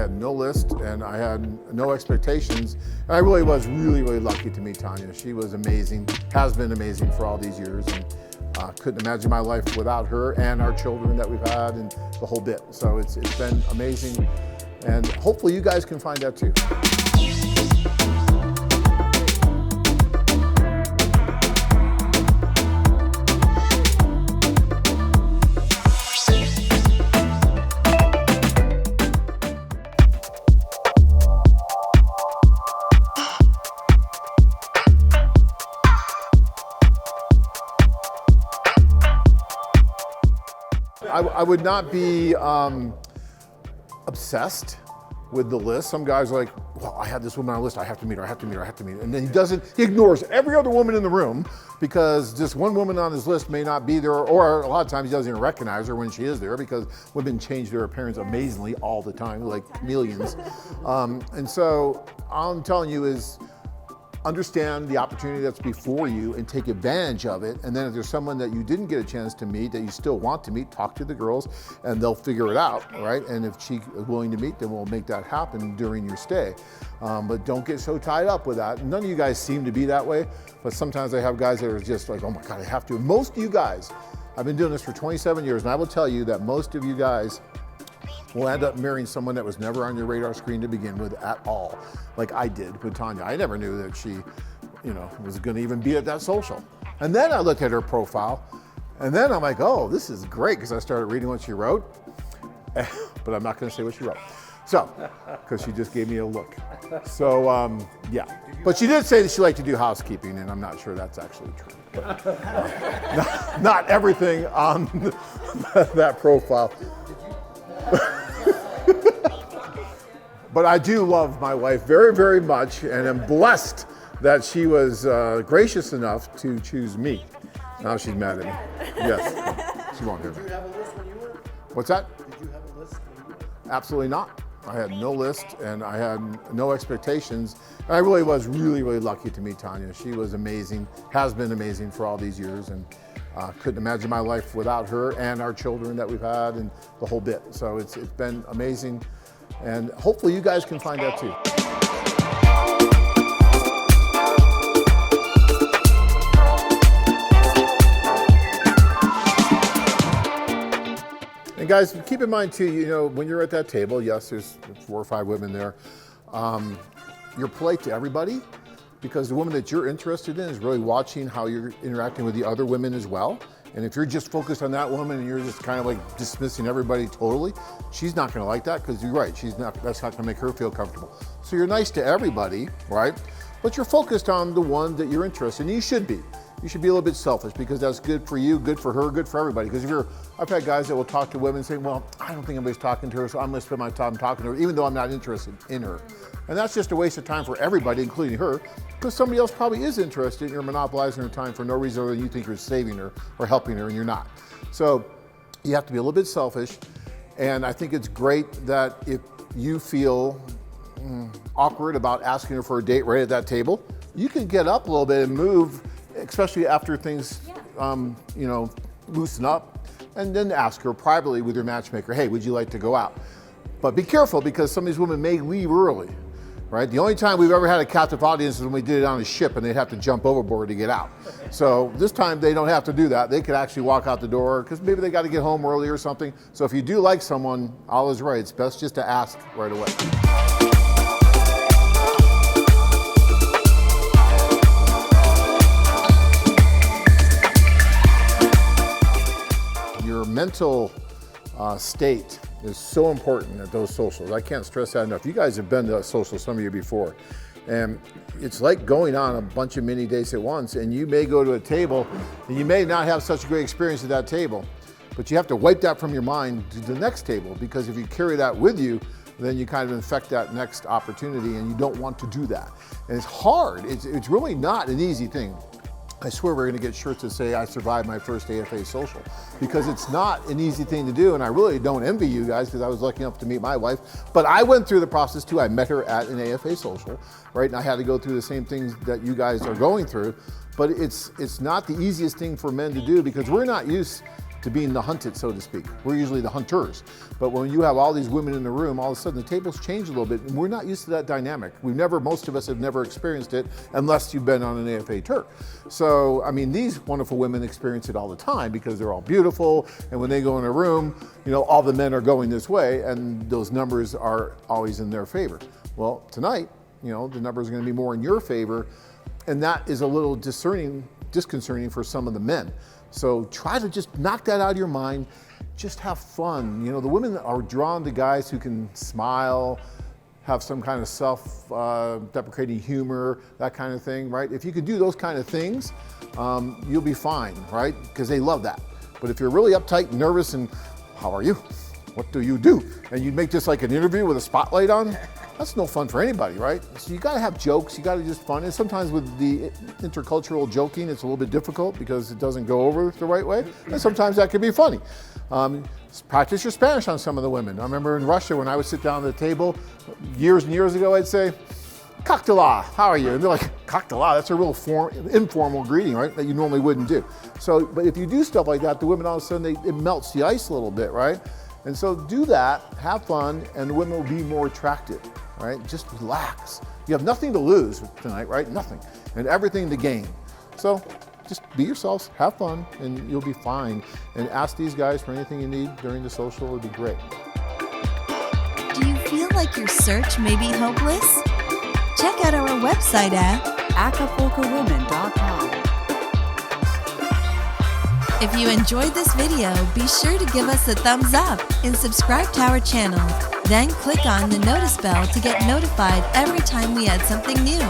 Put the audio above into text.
had no list and I had no expectations. And I really was really lucky to meet Tanya. She was amazing, has been amazing for all these years. And couldn't imagine my life without her and our children that we've had and the whole bit. So it's been amazing. And hopefully you guys can find that too. I would not be obsessed with the list. Some guys are like, well, I had this woman on the list, I have to meet her, I have to meet her, I have to meet her. And then he ignores every other woman in the room because just one woman on his list may not be there, or a lot of times he doesn't even recognize her when she is there because women change their appearance amazingly all the time, like chameleons. And so all I'm telling you is, understand the opportunity that's before you and take advantage of it. And then if there's someone that you didn't get a chance to meet that you still want to meet, talk to the girls and they'll figure it out, right? And if she's willing to meet, then we'll make that happen during your stay. But don't get so tied up with that. None of you guys seem to be that way, but sometimes I have guys that are just like, oh my God, I have to. Most of you guys, I've been doing this for 27 years and I will tell you that most of you guys will end up marrying someone that was never on your radar screen to begin with at all, like I did with Tanya. I never knew that she, was gonna even be at that social. And then I looked at her profile, and then I'm like, oh, this is great, because I started reading what she wrote, but I'm not gonna say what she wrote. So, because she just gave me a look. So, yeah. But she did say that she liked to do housekeeping, and I'm not sure that's actually true. But, not everything on that profile. But I do love my wife very much and am blessed that she was gracious enough to choose me. Now she's mad at me. Yes, she won't hear me. Did you have a list when you were? What's that? Did you have a list when you were? Absolutely not. I had no list and I had no expectations. And I really was really lucky to meet Tanya. She was amazing, has been amazing for all these years. And couldn't imagine my life without her and our children that we've had and the whole bit. So it's been amazing. And hopefully you guys can find that too. And guys, keep in mind too, when you're at that table, yes, there's 4 or 5 women there, you're polite to everybody because the woman that you're interested in is really watching how you're interacting with the other women as well. And if you're just focused on that woman and you're just kind of like dismissing everybody totally, she's not going to like that because you're right, that's not going to make her feel comfortable. So you're nice to everybody, right? But you're focused on the one that you're interested in. You should be. You should be a little bit selfish because that's good for you, good for her, good for everybody. Because I've had guys that will talk to women saying, well, I don't think anybody's talking to her, so I'm going to spend my time talking to her, even though I'm not interested in her. And that's just a waste of time for everybody, including her, because somebody else probably is interested and you're monopolizing her time for no reason other than you think you're saving her or helping her, and you're not. So you have to be a little bit selfish. And I think it's great that if you feel awkward about asking her for a date right at that table, you can get up a little bit and move, especially after things, loosen up, and then ask her privately with your matchmaker, hey, would you like to go out? But be careful because some of these women may leave early, right? The only time we've ever had a captive audience is when we did it on a ship and they'd have to jump overboard to get out. So this time they don't have to do that. They could actually walk out the door because maybe they got to get home early or something. So if you do like someone, all is right. It's best just to ask right away. Your mental state is so important at those socials. I can't stress that enough. You guys have been to a social, some of you before, and it's like going on a bunch of mini dates at once, and you may go to a table and you may not have such a great experience at that table, but you have to wipe that from your mind to the next table, because if you carry that with you, then you kind of infect that next opportunity, and you don't want to do that. And it's hard. It's really not an easy thing. I swear we're gonna get shirts that say I survived my first AFA social, because it's not an easy thing to do, and I really don't envy you guys because I was lucky enough to meet my wife, but I went through the process too. I met her at an AFA social, right? And I had to go through the same things that you guys are going through, but it's not the easiest thing for men to do because we're not used to being the hunted, so to speak. We're usually the hunters. But when you have all these women in the room, all of a sudden the tables change a little bit, and we're not used to that dynamic. Most of us have never experienced it unless you've been on an AFA tour. So, I mean, these wonderful women experience it all the time because they're all beautiful, and when they go in a room, all the men are going this way, and those numbers are always in their favor. Well, tonight, the numbers are going to be more in your favor, and that is a little disconcerting for some of the men. So try to just knock that out of your mind. Just have fun. The women are drawn to guys who can smile, have some kind of self-deprecating humor, that kind of thing, right? If you can do those kind of things, you'll be fine, right? Because they love that. But if you're really uptight, nervous, and how are you? What do you do? And you make this like an interview with a spotlight on, that's no fun for anybody, right? So you gotta have jokes, you gotta just fun. And sometimes with the intercultural joking, it's a little bit difficult because it doesn't go over the right way. And sometimes that can be funny. Practice your Spanish on some of the women. I remember in Russia when I would sit down at the table years and years ago, I'd say, "Cocktaila, how are you?" And they're like, "Cocktaila," that's a real informal greeting, right? That you normally wouldn't do. So, but if you do stuff like that, the women all of a sudden, it melts the ice a little bit, right? And so do that, have fun, and the women will be more attractive, right? Just relax. You have nothing to lose tonight, right? Nothing. And everything to gain. So just be yourselves, have fun, and you'll be fine. And ask these guys for anything you need during the social, it'll be great. Do you feel like your search may be hopeless? Check out our website at acapulcowomen.com. If you enjoyed this video, be sure to give us a thumbs up and subscribe to our channel. Then click on the notice bell to get notified every time we add something new.